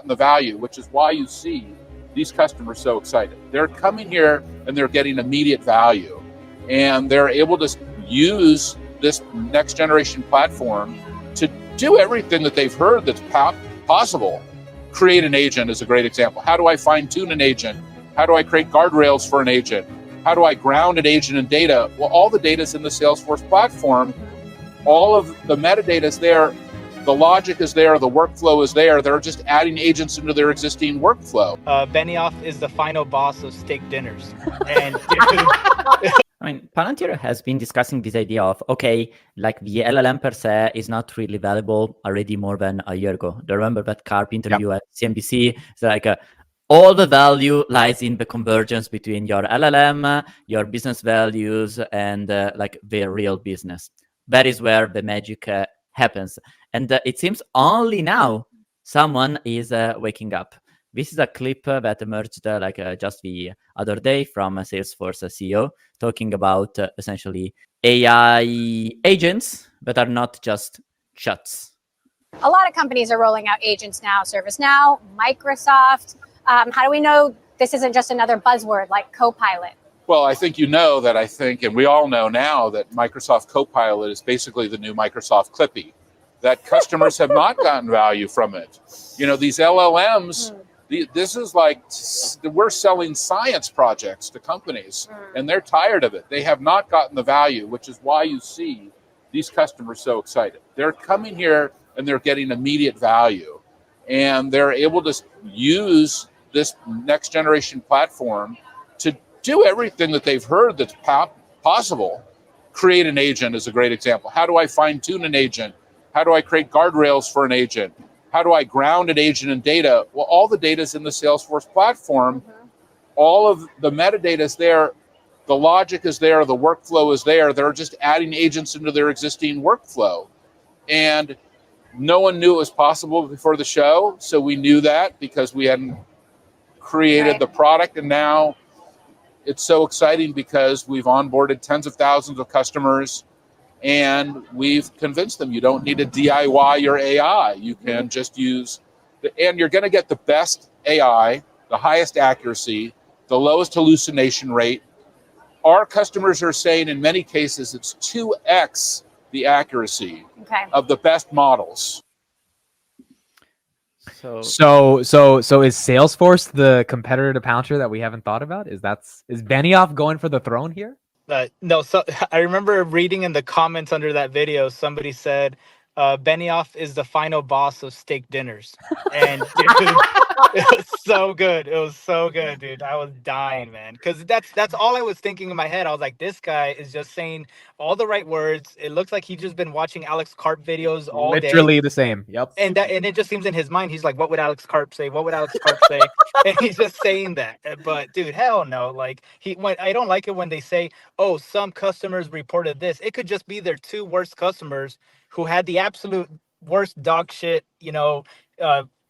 gotten the value, which is why you see these customers so excited. They're coming here and they're getting immediate value, and they're able to use this next generation platform to do everything that they've heard that's possible. Create an agent is a great example. How do I fine tune an agent? How do I create guardrails for an agent? How do I ground an agent in data? Well, all the data is in the Salesforce platform. All of the metadata is there. The logic is there. The workflow is there. They're just adding agents into their existing workflow. Benioff is the final boss of steak dinners. And I mean, Palantir has been discussing this idea of, okay, like the LLM per se is not really valuable already more than a year ago. Do you remember that Karp interview at CNBC? It's like all the value lies in the convergence between your LLM, your business values, and like the real business. That is where the magic happens. And it seems only now someone is waking up. This is a clip that emerged just the other day from a Salesforce CEO talking about essentially AI agents that are not just chats. A lot of companies are rolling out agents now, ServiceNow, Microsoft. How do we know this isn't just another buzzword like Copilot? Well, I think and we all know now that Microsoft Copilot is basically the new Microsoft Clippy, that customers have not gotten value from it. You know, these LLMs, this is like, we're selling science projects to companies, and they're tired of it. They have not gotten the value, which is why you see these customers so excited. They're coming here and they're getting immediate value, and they're able to use this next generation platform to do everything that they've heard that's possible. Create an agent is a great example. How do I fine tune an agent? How do I create guardrails for an agent? How do I ground an agent in data? Well, all the data is in the Salesforce platform. All of the metadata is there. The logic is there. The workflow is there. They're just adding agents into their existing workflow. And no one knew it was possible before the show. So we knew that because we hadn't created the product. And now it's so exciting because we've onboarded tens of thousands of customers, and we've convinced them you don't need to DIY your AI. You can just use, and you're going to get the best AI, the highest accuracy, the lowest hallucination rate. Our customers are saying in many cases it's 2x the accuracy of the best models. So is Salesforce the competitor to Palantir that we haven't thought about? Is Benioff going for the throne here? No, so I remember reading in the comments under that video, somebody said, Benioff is the final boss of steak dinners. And dude, it was so good. It was so good, dude. I was dying, man. Because that's all I was thinking in my head. I was like, this guy is just saying all the right words. It looks like he's just been watching Alex Karp videos all day. Literally the same. Yep. And it just seems in his mind, he's like, what would Alex Karp say? What would Alex Karp say? And he's just saying that. But dude, hell no. Like I don't like it when they say, oh, some customers reported this. It could just be their two worst customers who had the absolute worst dog shit,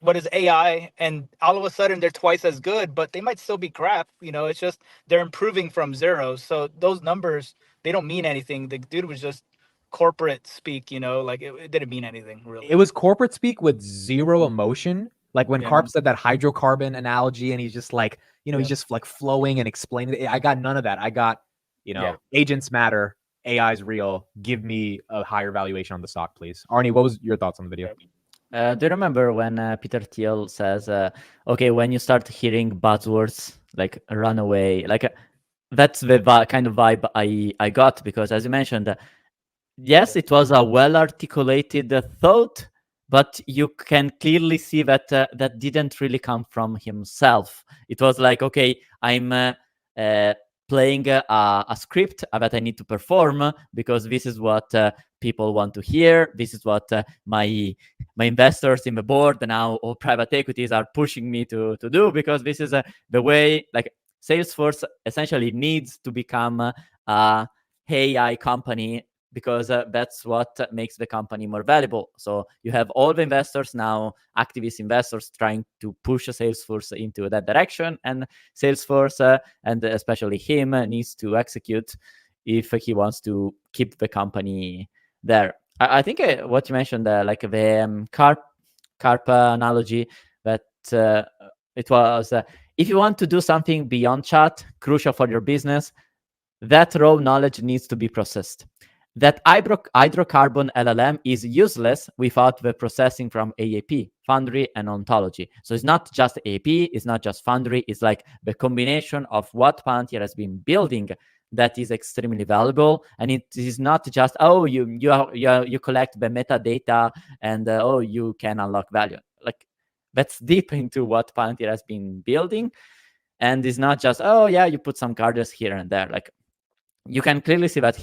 what is AI, and all of a sudden they're twice as good, but they might still be crap. It's just they're improving from zero. So those numbers, they don't mean anything. The dude was just corporate speak, like it didn't mean anything really. It was corporate speak with zero emotion. Like when Karp said that hydrocarbon analogy, and he's just like, he's just like flowing and explaining it. I got none of that. I got, agents matter. AI is real. Give me a higher valuation on the stock, please. Arnie, what was your thoughts on the video? Do you remember when Peter Thiel says, okay, when you start hearing buzzwords, like run away, like that's the kind of vibe I got, because as you mentioned, yes, it was a well-articulated thought, but you can clearly see that that didn't really come from himself. It was like, okay, I'm playing a script that I need to perform because this is what people want to hear. This is what my investors in the board now, or private equities, are pushing me to do, because this is the way, like, Salesforce essentially needs to become a AI company, because that's what makes the company more valuable. So you have all the investors now, activist investors, trying to push Salesforce into that direction, and Salesforce, and especially him, needs to execute if he wants to keep the company there. I think what you mentioned, like the Karp analogy, that it was if you want to do something beyond chat, crucial for your business, that raw knowledge needs to be processed. That hydrocarbon LLM is useless without the processing from AAP, Foundry, and Ontology. So it's not just AAP, it's not just Foundry, it's like the combination of what Palantir has been building that is extremely valuable. And it is not just, oh, you collect the metadata and oh, you can unlock value. Like, that's deep into what Palantir has been building. And it's not just, oh yeah, you put some guardrails here and there. Like, you can clearly see that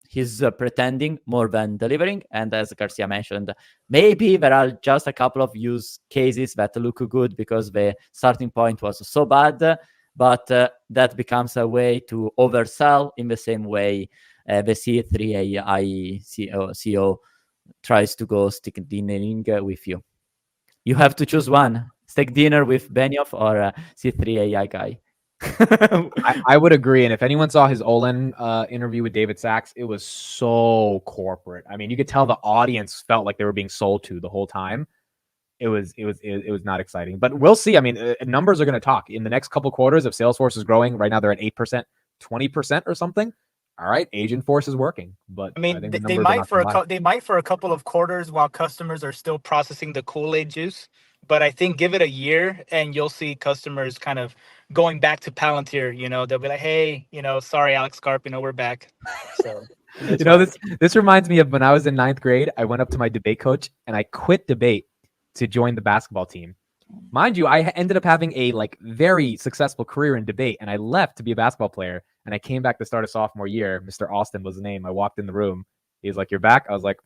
he's pretending more than delivering. And as Garcia mentioned, maybe there are just a couple of use cases that look good because the starting point was so bad, but that becomes a way to oversell in the same way the C3 AI CEO tries to go stick dinnering with you. You have to choose one: steak dinner with Benioff or a C3 AI guy. I would agree. And if anyone saw his Olin interview with David Sachs, it was so corporate. I mean, you could tell the audience felt like they were being sold to the whole time. It was not exciting, but we'll see. I mean, numbers are going to talk in the next couple quarters. If Salesforce is growing right now, they're at 8%, 20% or something. All right, Agentforce is working, but I mean, think the they numbers are might not for gonna lie. they might for a couple of quarters while customers are still processing the Kool-Aid juice. But I think give it a year and you'll see customers kind of going back to Palantir. You know, they'll be like, hey, you know, sorry, Alex Karp, you know, we're back. So that's You know, fine. this reminds me of when I was in 9th grade. I went up to my debate coach and I quit debate to join the basketball team. Mind you, I ended up having a like very successful career in debate, and I left to be a basketball player. And I came back to start a sophomore year. Mr. Austin was the name. I walked in the room. He was like, "You're back." I was like,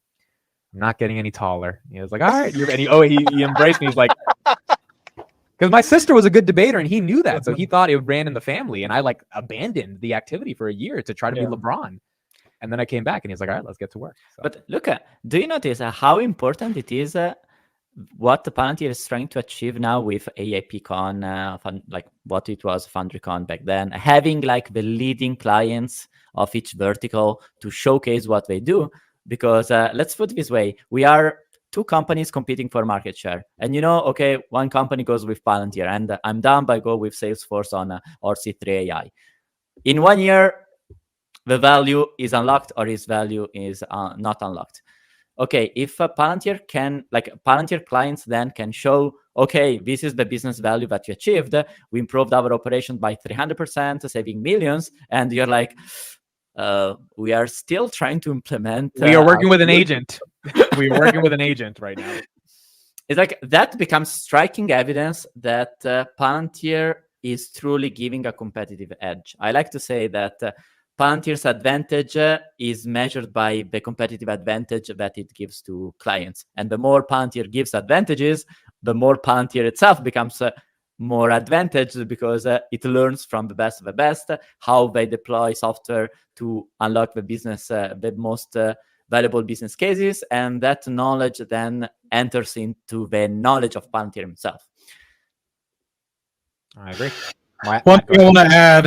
"I'm not getting any taller." He was like, "All right." And he embraced me. He's like, because my sister was a good debater, and he knew that, so he thought it ran in the family. And I like abandoned the activity for a year to try to be LeBron. And then I came back, and he's like, "All right, let's get to work." So. But look, do you notice how important it is what the Palantir is trying to achieve now with AIPCon, like what it was FoundryCon back then, having like the leading clients of each vertical to showcase what they do? Because let's put it this way, we are two companies competing for market share. And you know, okay, one company goes with Palantir and I'm done by go with Salesforce on or C3 AI. In 1 year, the value is unlocked or its value is not unlocked. Okay, if Palantir clients then can show, okay, this is the business value that you achieved. We improved our operation by 300%, saving millions. And you're like, we are still trying to implement. We are working with an agent. We are working with an agent right now. It's like that becomes striking evidence that Palantir is truly giving a competitive edge. I like to say that Palantir's advantage is measured by the competitive advantage that it gives to clients. And the more Palantir gives advantages, the more Palantir itself becomes more advantaged because it learns from the best of the best how they deploy software to unlock the business, the most valuable business cases. And that knowledge then enters into the knowledge of Palantir himself. I agree. One thing I want to add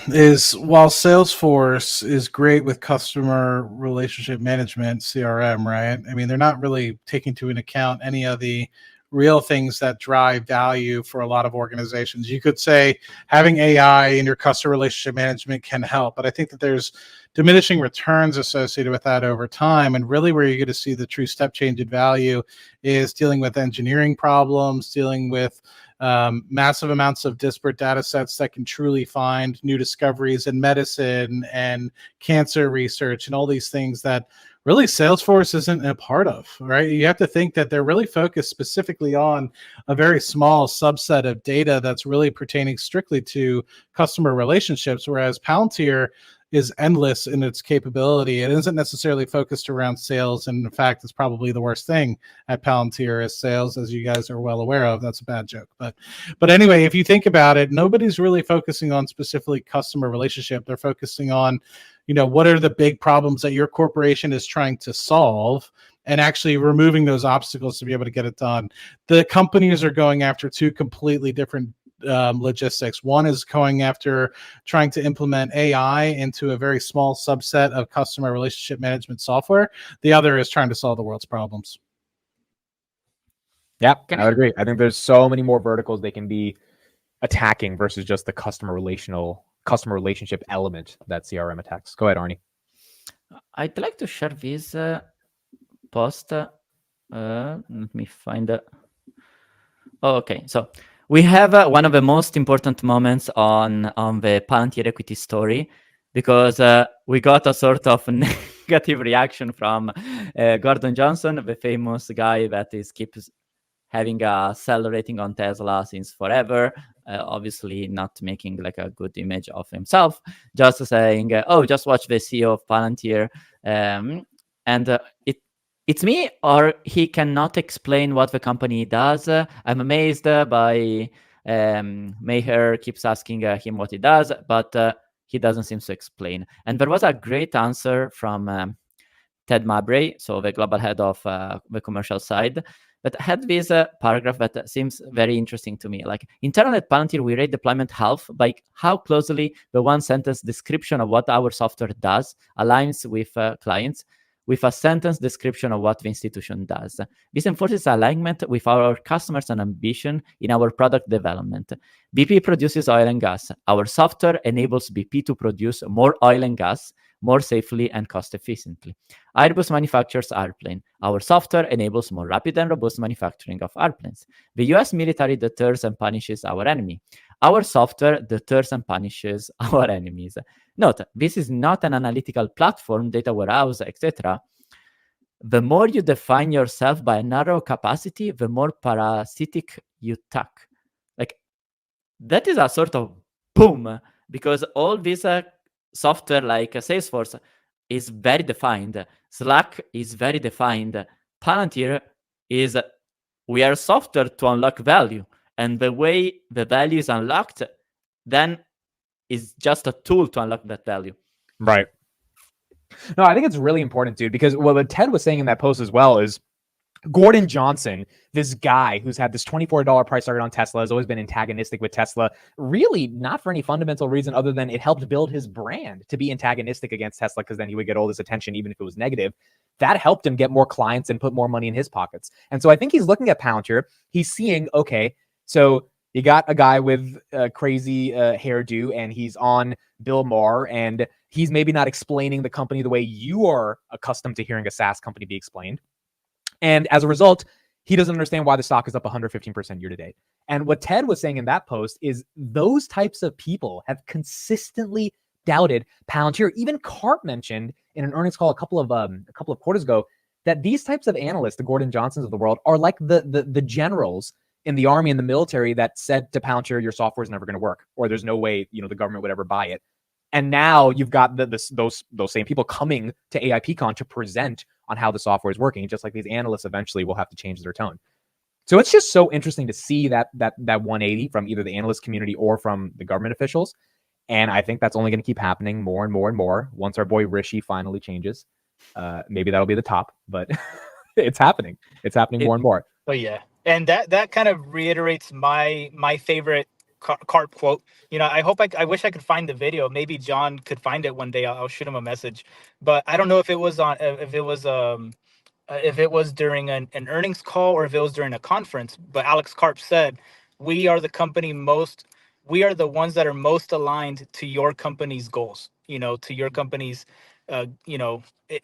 is while Salesforce is great with customer relationship management, CRM, right? I mean, they're not really taking into account any of the real things that drive value for a lot of organizations. You could say having AI in your customer relationship management can help, but I think that there's diminishing returns associated with that over time. And really where you're going to see the true step change in value is dealing with engineering problems, dealing with massive amounts of disparate data sets that can truly find new discoveries in medicine and cancer research and all these things that really Salesforce isn't a part of, right? You have to think that they're really focused specifically on a very small subset of data that's really pertaining strictly to customer relationships, whereas Palantir is endless in its capability. It isn't necessarily focused around sales. And in fact, it's probably the worst thing at Palantir is sales, as you guys are well aware of. That's a bad joke. But anyway, if you think about it, nobody's really focusing on specifically customer relationship. They're focusing on, what are the big problems that your corporation is trying to solve and actually removing those obstacles to be able to get it done. The companies are going after two completely different logistics. One is going after trying to implement AI into a very small subset of customer relationship management software. The other is trying to solve the world's problems. Yeah, I would agree. I think there's so many more verticals they can be attacking versus just the customer relationship element that CRM attacks. Go ahead, Arnie. I'd like to share this post. Let me find it. Oh, okay, so we have one of the most important moments on the Palantir equity story, because we got a sort of negative reaction from Gordon Johnson, the famous guy that keeps having a sell rating on Tesla since forever, obviously not making like a good image of himself, just saying, oh, just watch the CEO of Palantir, and it's me, or he cannot explain what the company does. I'm amazed by Maher keeps asking him what he does, but he doesn't seem to explain. And there was a great answer from Ted Mabray, so the global head of the commercial side, that had this paragraph that seems very interesting to me. Like, internally at Palantir, we rate deployment health by how closely the one-sentence description of what our software does aligns with clients, with a sentence description of what the institution does. This enforces alignment with our customers and ambition in our product development. BP produces oil and gas. Our software enables BP to produce more oil and gas more safely and cost efficiently. Airbus manufactures airplane. Our software enables more rapid and robust manufacturing of airplanes. The US military deters and punishes our enemy. Our software deters and punishes our enemies. Note, this is not an analytical platform, data warehouse, etc. The more you define yourself by a narrow capacity, the more parasitic you tuck. Like, that is a sort of boom, because all this software like Salesforce is very defined. Slack is very defined. Palantir is, we are software to unlock value. And the way the value is unlocked then is just a tool to unlock that value. Right. No, I think it's really important, dude, because what Ted was saying in that post as well is Gordon Johnson, this guy who's had this $24 price target on Tesla, has always been antagonistic with Tesla, really not for any fundamental reason other than it helped build his brand to be antagonistic against Tesla, because then he would get all this attention, even if it was negative. That helped him get more clients and put more money in his pockets. And so I think he's looking at Palantir. He's seeing, okay, so you got a guy with a crazy hairdo, and he's on Bill Maher, and he's maybe not explaining the company the way you are accustomed to hearing a SaaS company be explained. And as a result, he doesn't understand why the stock is up 115% year to date. And what Ted was saying in that post is those types of people have consistently doubted Palantir. Even Karp mentioned in an earnings call a couple of quarters ago that these types of analysts, the Gordon Johnsons of the world, are like the generals in the army and the military that said to Palantir, your software is never going to work, or there's no way the government would ever buy it. And now you've got those same people coming to AIPCon to present on how the software is working, just like these analysts eventually will have to change their tone. So it's just so interesting to see that 180 from either the analyst community or from the government officials. And I think that's only going to keep happening more and more and more once our boy Rishi finally changes. Maybe that'll be the top, but it's happening. It's happening more and more. Oh yeah, and that kind of reiterates my favorite Karp quote. I wish I could find the video. Maybe John could find it one day. I'll shoot him a message. But I don't know if it was during an earnings call or if it was during a conference. But Alex Karp said, "We are the ones that are most aligned to your company's goals. To your company's,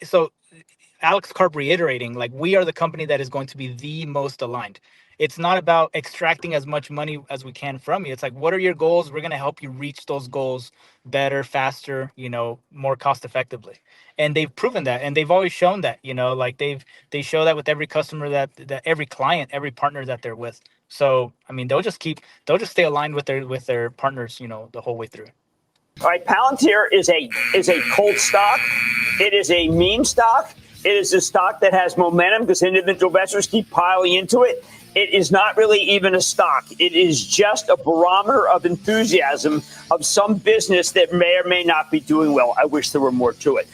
so." Alex Karp reiterating, like, we are the company that is going to be the most aligned. It's not about extracting as much money as we can from you. It's like, what are your goals? We're going to help you reach those goals better, faster, more cost effectively. And they've proven that. And they've always shown that, like they show that with every customer that every client, every partner that they're with. So, I mean, they'll just stay aligned with their partners, the whole way through. All right. Palantir is a cold stock. It is a meme stock. It is a stock that has momentum because individual investors keep piling into it. It is not really even a stock. It is just a barometer of enthusiasm of some business that may or may not be doing well. I wish there were more to it.